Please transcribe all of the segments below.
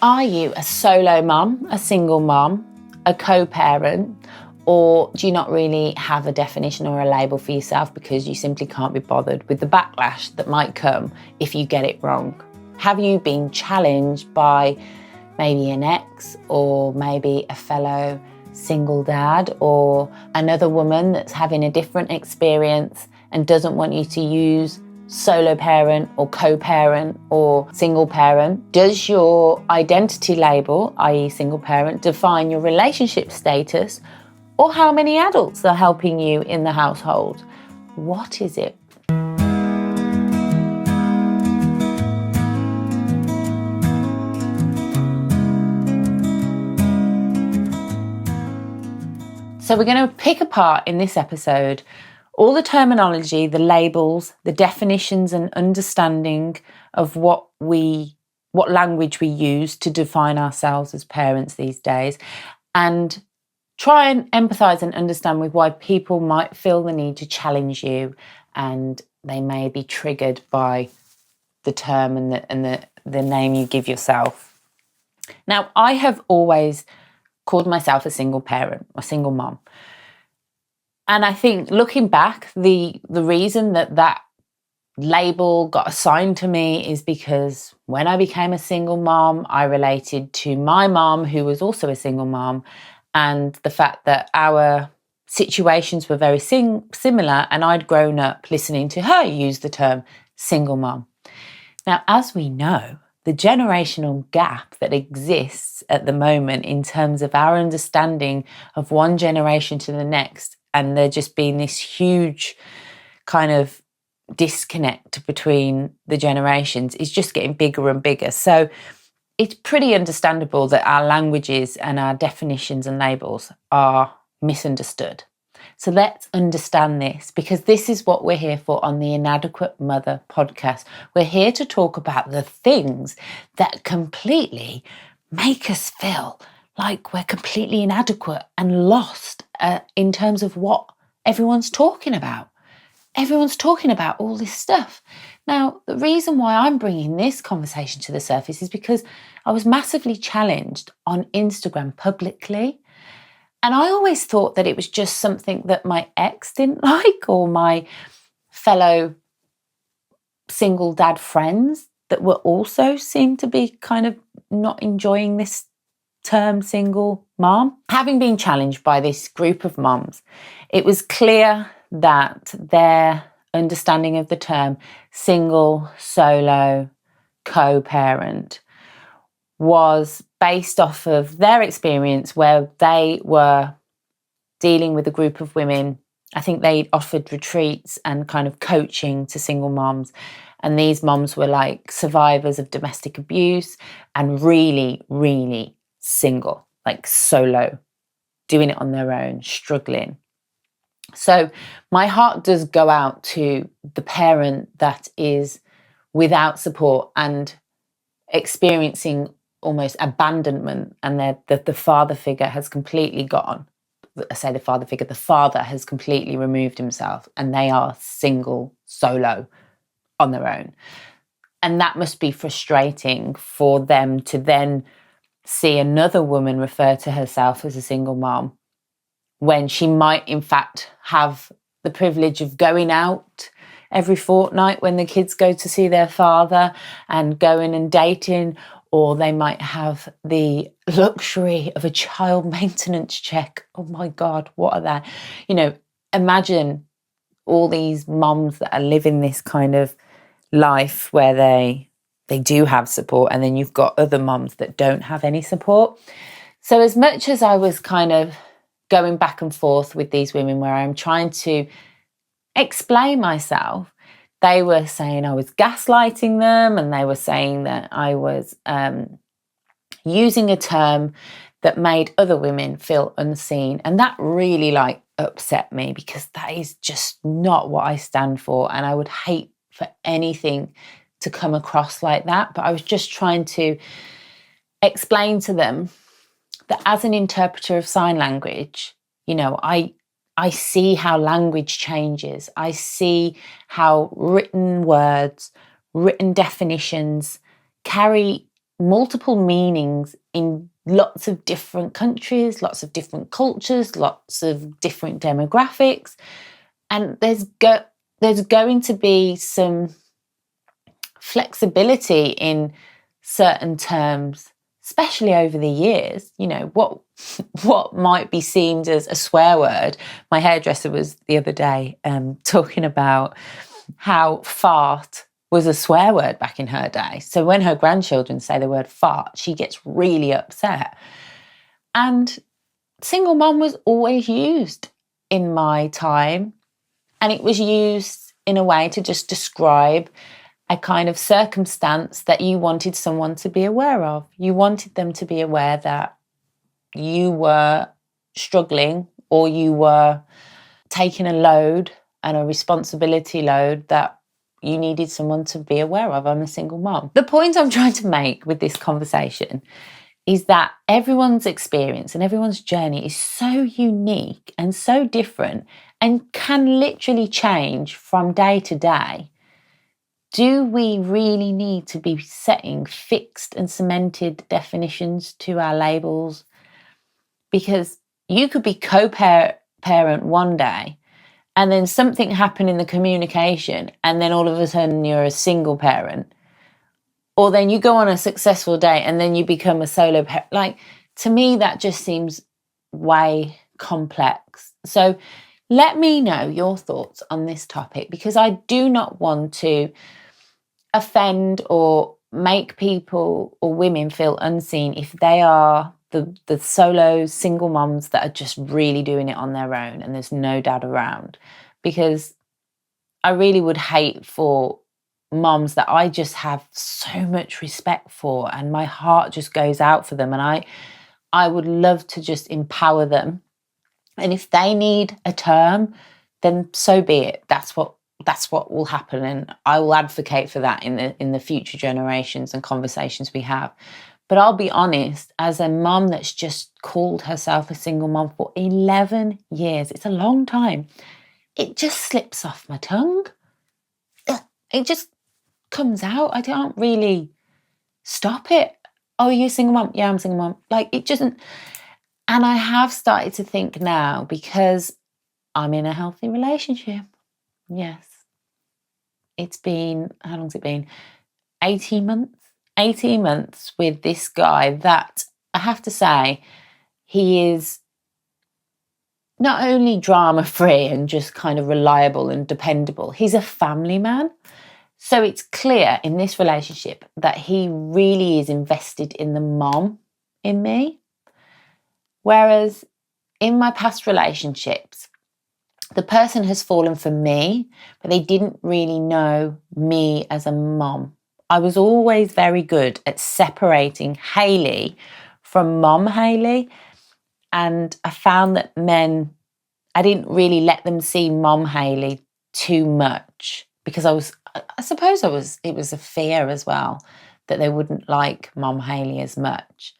Are you a solo mum, a single mum, a co-parent, or do you not really have a definition or a label for yourself because you simply can't be bothered with the backlash that might come if you get it wrong? Have you been challenged by maybe an ex or maybe a fellow single dad or another woman that's having a different experience and doesn't want you to use solo parent or co-parent or single parent? Does your identity label, i.e. single parent, define your relationship status or how many adults are helping you in the household? What is it? So we're going to pick apart in this episode all the terminology, the labels, the definitions and understanding of what language we use to define ourselves as parents these days, and try and empathise and understand with why people might feel the need to challenge you and they may be triggered by the term and the name you give yourself. Now, I have always called myself a single parent, a single mom. And I think looking back, the reason that label got assigned to me is because when I became a single mom, I related to my mom, who was also a single mom, and the fact that our situations were very similar, and I'd grown up listening to her use the term single mom. Now, as we know, the generational gap that exists at the moment in terms of our understanding of one generation to the next, and there just being this huge kind of disconnect between the generations, is just getting bigger and bigger. So it's pretty understandable that our languages and our definitions and labels are misunderstood. So let's understand this, because this is what we're here for on the Inadequate Mother podcast. We're here to talk about the things that completely make us feel like we're completely inadequate and lost in terms of what everyone's talking about. Everyone's talking about all this stuff. Now, the reason why I'm bringing this conversation to the surface is because I was massively challenged on Instagram publicly. And I always thought that it was just something that my ex didn't like, or my fellow single dad friends that were also seemed to be kind of not enjoying this term single mom. Having been challenged by this group of moms, it was clear that their understanding of the term single, solo, co-parent was based off of their experience where they were dealing with a group of women. I think they offered retreats and kind of coaching to single moms. And these moms were like survivors of domestic abuse and really, really single, like solo, doing it on their own, struggling. So my heart does go out to the parent that is without support and experiencing almost abandonment, and the father figure has completely gone. I say the father figure, the father has completely removed himself and they are single, solo, on their own. And that must be frustrating for them to then see another woman refer to herself as a single mom when she might in fact have the privilege of going out every fortnight when the kids go to see their father and going and dating, or they might have the luxury of a child maintenance check. Oh my God, what are that? You know, imagine all these moms that are living this kind of life where they do have support, and then you've got other moms that don't have any support. So as much as I was kind of going back and forth with these women where I'm trying to explain myself, they were saying I was gaslighting them, and they were saying that I was using a term that made other women feel unseen. And that really upset me, because that is just not what I stand for. And I would hate for anything to come across like that. But I was just trying to explain to them that as an interpreter of sign language, you know, I see how language changes. I see how written words, written definitions carry multiple meanings in lots of different countries, lots of different cultures, lots of different demographics. And there's going to be some flexibility in certain terms, especially over the years. You know, what might be seen as a swear word. My hairdresser was the other day talking about how fart was a swear word back in her day. So when her grandchildren say the word fart, she gets really upset. And single mom was always used in my time. And it was used in a way to just describe a kind of circumstance that you wanted someone to be aware of. You wanted them to be aware that you were struggling or you were taking a load and a responsibility load that you needed someone to be aware of. I'm a single mom. The point I'm trying to make with this conversation is that everyone's experience and everyone's journey is so unique and so different and can literally change from day to day. Do we really need to be setting fixed and cemented definitions to our labels? Because you could be co-parent one day and then something happened in the communication and then all of a sudden you're a single parent. Or then you go on a successful day and then you become a solo parent. Like, to me, that just seems way complex. So let me know your thoughts on this topic, because I do not want to offend or make people or women feel unseen if they are the solo single moms that are just really doing it on their own and there's no dad around. Because I really would hate for moms that I just have so much respect for and my heart just goes out for them, and I would love to just empower them. And if they need a term, then so be it. That's what will happen, and I will advocate for that in the future generations and conversations we have. But I'll be honest, as a mom that's just called herself a single mom for 11 years, it's a long time, it just slips off my tongue. It just comes out. I can't really stop it. Oh, are you a single mom? Yeah, I'm a single mom. Like, it doesn't. And I have started to think now, because I'm in a healthy relationship. Yes. It's been, how long's it been? 18 months. 18 months with this guy that I have to say, he is not only drama-free and just kind of reliable and dependable, he's a family man. So it's clear in this relationship that he really is invested in the mom in me. Whereas in my past relationships, the person has fallen for me, but they didn't really know me as a mom. I was always very good at separating Hayley from mom Hayley. And I found that men, I didn't really let them see mom Hayley too much, because I suppose it was a fear as well that they wouldn't like mom Hayley as much.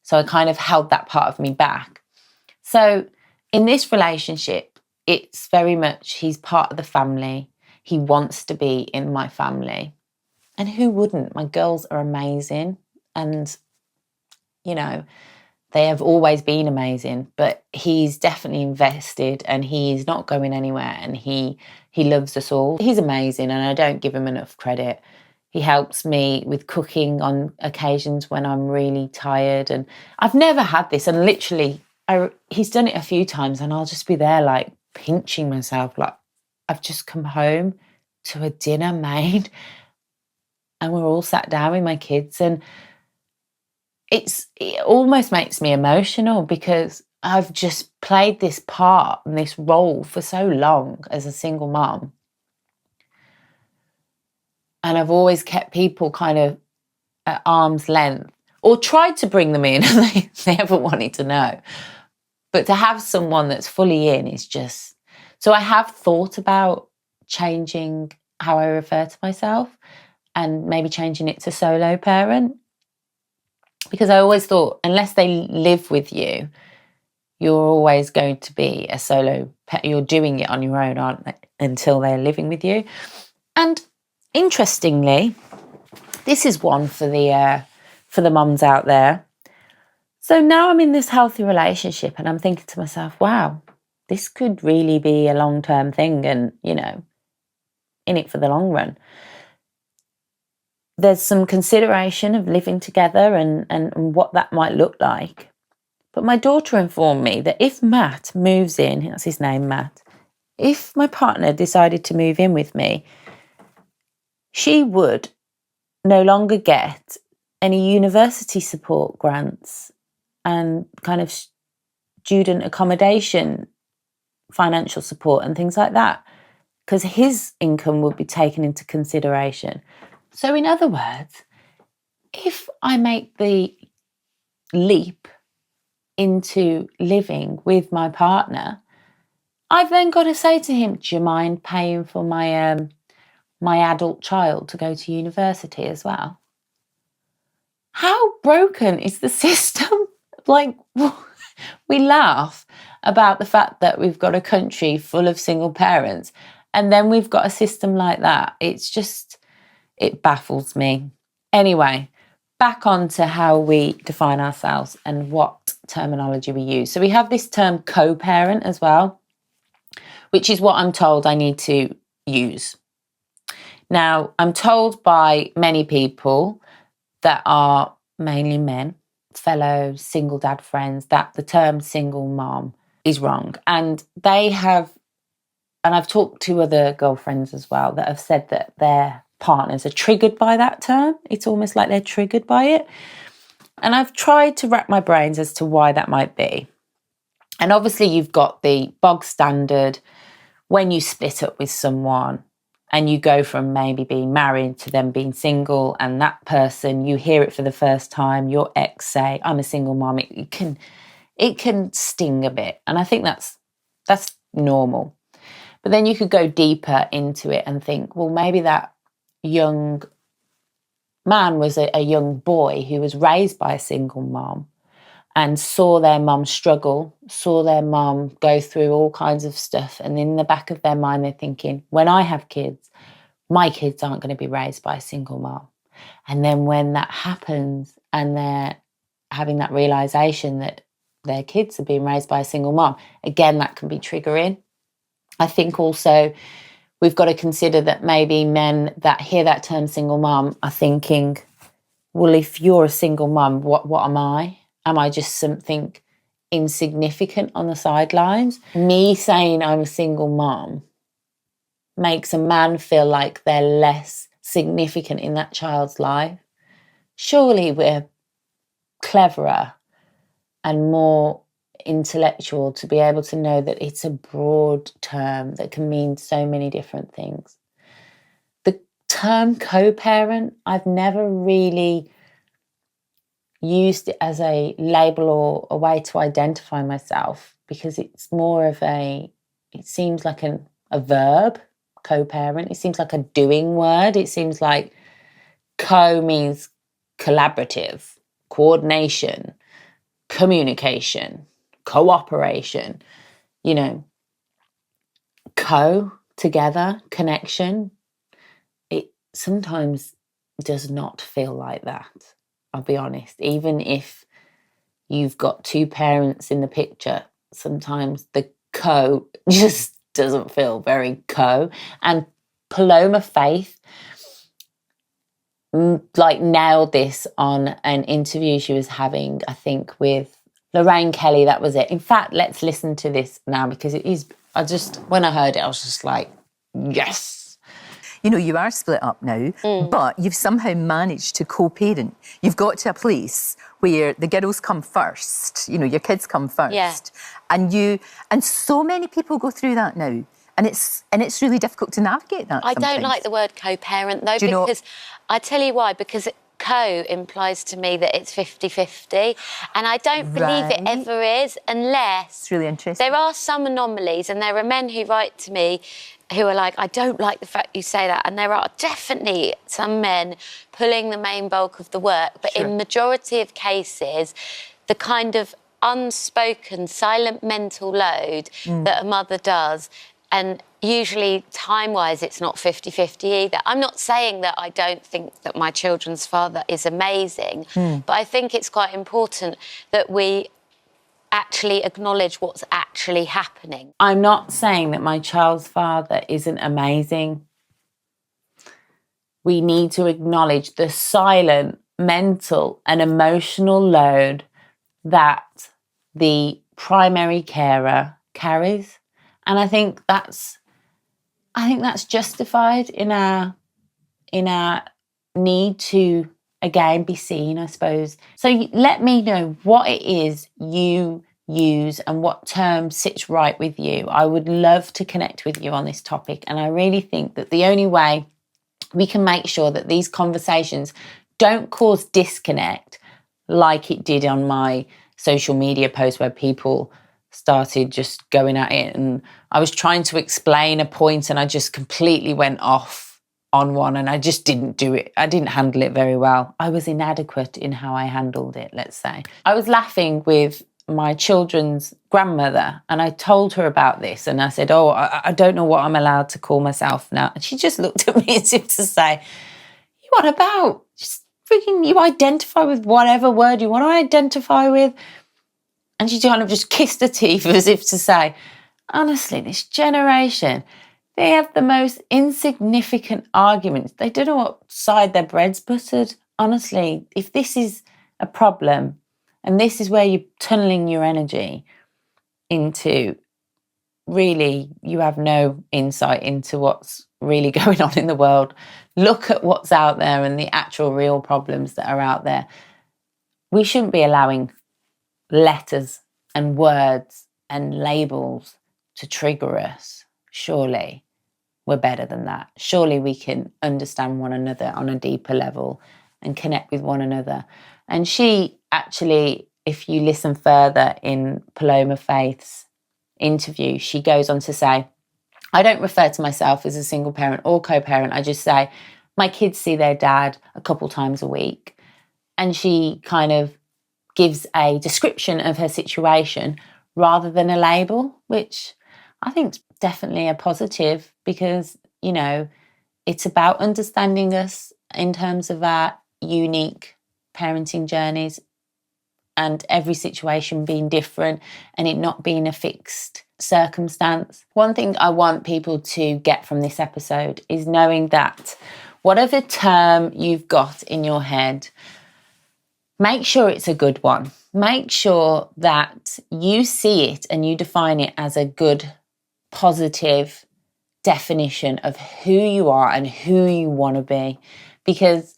So I kind of held that part of me back. So in this relationship, it's very much, he's part of the family. He wants to be in my family. And who wouldn't? My girls are amazing. And, you know, they have always been amazing. But he's definitely invested and he's not going anywhere. And he loves us all. He's amazing and I don't give him enough credit. He helps me with cooking on occasions when I'm really tired. And I've never had this. And literally, he's done it a few times and I'll just be there like pinching myself. Like, I've just come home to a dinner made and we're all sat down with my kids, and it almost makes me emotional because I've just played this part and this role for so long as a single mom. And I've always kept people kind of at arm's length or tried to bring them in and they haven't wanted to know. But to have someone that's fully in is just... So I have thought about changing how I refer to myself and maybe changing it to solo parent, because I always thought unless they live with you, you're always going to be a solo pet. You're doing it on your own, aren't they, until they're living with you. And interestingly, this is one for for the mums out there. So now I'm in this healthy relationship and I'm thinking to myself, wow, this could really be a long-term thing and, you know, in it for the long run. There's some consideration of living together and what that might look like. But my daughter informed me that if Matt moves in, that's his name, Matt, if my partner decided to move in with me, she would no longer get any university support grants and kind of student accommodation financial support and things like that, because his income would be taken into consideration. So in other words, if I make the leap into living with my partner, I've then got to say to him, do you mind paying for my my adult child to go to university as well? How broken is the system? Like, we laugh about the fact that we've got a country full of single parents and then we've got a system like that. It's just, it baffles me. Anyway, back on to how we define ourselves and what terminology we use. So we have this term co-parent as well, which is what I'm told I need to use. Now, I'm told by many people that are mainly men, fellow single dad friends, that the term single mom is wrong. And they have, and I've talked to other girlfriends as well that have said that their partners are triggered by that term. It's almost like they're triggered by it. And I've tried to rack my brains as to why that might be. And obviously you've got the bog standard when you split up with someone and you go from maybe being married to them being single, and that person, you hear it for the first time, your ex say, I'm a single mom, it can sting a bit. And I think that's normal. But then you could go deeper into it and think, well, maybe that young man was a young boy who was raised by a single mom and saw their mum struggle, saw their mum go through all kinds of stuff. And in the back of their mind, they're thinking, when I have kids, my kids aren't going to be raised by a single mom. And then when that happens and they're having that realisation that their kids are being raised by a single mom, again, that can be triggering. I think also we've got to consider that maybe men that hear that term single mom are thinking, well, if you're a single mum, what am I? Am I just something insignificant on the sidelines? Me saying I'm a single mom makes a man feel like they're less significant in that child's life. Surely we're cleverer and more intellectual to be able to know that it's a broad term that can mean so many different things. The term co-parent, I've never really used it as a label or a way to identify myself, because it's more of it seems like a verb, co-parent. It seems like a doing word. It seems like co means collaborative, coordination, communication, cooperation, together, connection. It sometimes does not feel like that. I'll be honest, even if you've got two parents in the picture, sometimes the co just doesn't feel very co. And Paloma Faith nailed this on an interview she was having, I think, with Lorraine Kelly. That was it. In fact, let's listen to this now, because it is, when I heard it, I was just like, yes. You are split up now, but you've somehow managed to co-parent. You've got to a place where the girls come first, your kids come first. Yeah. And so many people go through that now. And it's really difficult to navigate that sometimes. I don't like the word co-parent, though, because I tell you why, because co implies to me that it's 50-50, and I don't believe it ever is, unless... It's really interesting. There are some anomalies, and there are men who write to me who are like, I don't like the fact you say that, and there are definitely some men pulling the main bulk of the work, but in majority of cases, the kind of unspoken, silent mental load that a mother does And usually, time-wise, it's not 50-50 either. I'm not saying that I don't think that my children's father is amazing, but I think it's quite important that we actually acknowledge what's actually happening. I'm not saying that my child's father isn't amazing. We need to acknowledge the silent mental and emotional load that the primary carer carries. And I think that's justified in our need to again be seen, I suppose. So let me know what it is you use and what term sits right with you. I would love to connect with you on this topic, and I really think that the only way we can make sure that these conversations don't cause disconnect like it did on my social media post where people started just going at it, and I was trying to explain a point and I just completely went off on one, and I just didn't do it. I didn't handle it very well. I was inadequate in how I handled it, let's say. I was laughing with my children's grandmother, and I told her about this, and I said, oh, I don't know what I'm allowed to call myself now. And she just looked at me as if to say, what about? Just freaking, you identify with whatever word you want to identify with. And she kind of just kissed her teeth as if to say, honestly, this generation, they have the most insignificant arguments. They don't know what side their bread's buttered. Honestly, if this is a problem and this is where you're tunneling your energy into, really, you have no insight into what's really going on in the world. Look at what's out there and the actual real problems that are out there. We shouldn't be allowing letters and words and labels to trigger us. Surely we're better than that. Surely we can understand one another on a deeper level and connect with one another. And she actually, if you listen further in Paloma Faith's interview, she goes on to say, I don't refer to myself as a single parent or co-parent. I just say my kids see their dad a couple times a week. And she kind of gives a description of her situation rather than a label, which I think is definitely a positive because, you know, it's about understanding us in terms of our unique parenting journeys and every situation being different and it not being a fixed circumstance. One thing I want people to get from this episode is knowing that whatever term you've got in your head, make sure it's a good one. Make sure that you see it and you define it as a good, positive definition of who you are and who you want to be. Because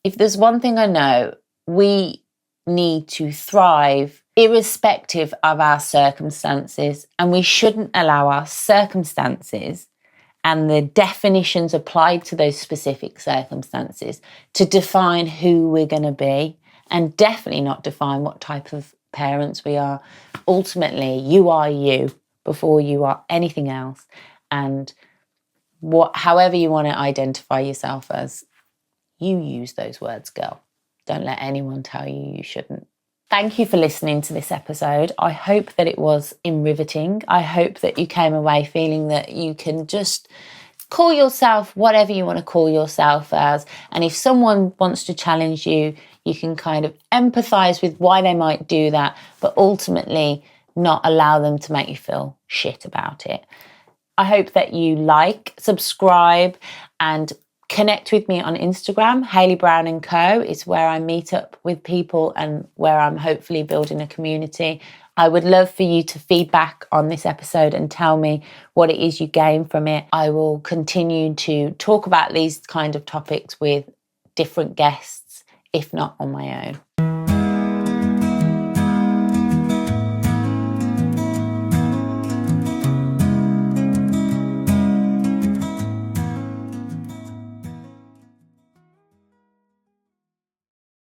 if there's one thing I know, we need to thrive irrespective of our circumstances, and we shouldn't allow our circumstances and the definitions applied to those specific circumstances to define who we're going to be, and definitely not define what type of parents we are. Ultimately, you are you before you are anything else. And however you want to identify yourself as, you use those words, girl. Don't let anyone tell you you shouldn't. Thank you for listening to this episode. I hope that it was riveting. I hope that you came away feeling that you can just call yourself whatever you want to call yourself as. And if someone wants to challenge you, you can kind of empathise with why they might do that, but ultimately not allow them to make you feel shit about it. I hope that you like, subscribe, and connect with me on Instagram. Hayley Brown & Co. is where I meet up with people and where I'm hopefully building a community. I would love for you to feedback on this episode and tell me what it is you gain from it. I will continue to talk about these kind of topics with different guests, if not on my own.